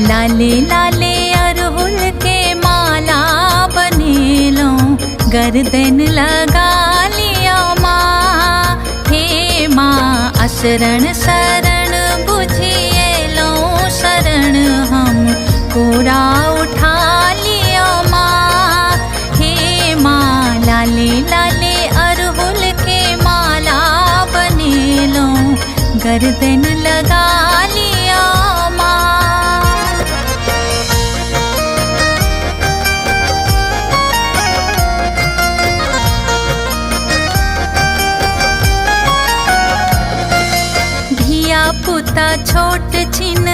लाले लाले अरहुल के माला बनेलो, गर्दन लगा लिया माँ। हे माँ असरण शरण बुझिएलो शरण हम पूरा उठा लिया माँ। हे माँ लाले लाले अरहुल के माला बनेलो, गर्दन लगा लिया माँ। धिया पुता छोट छिन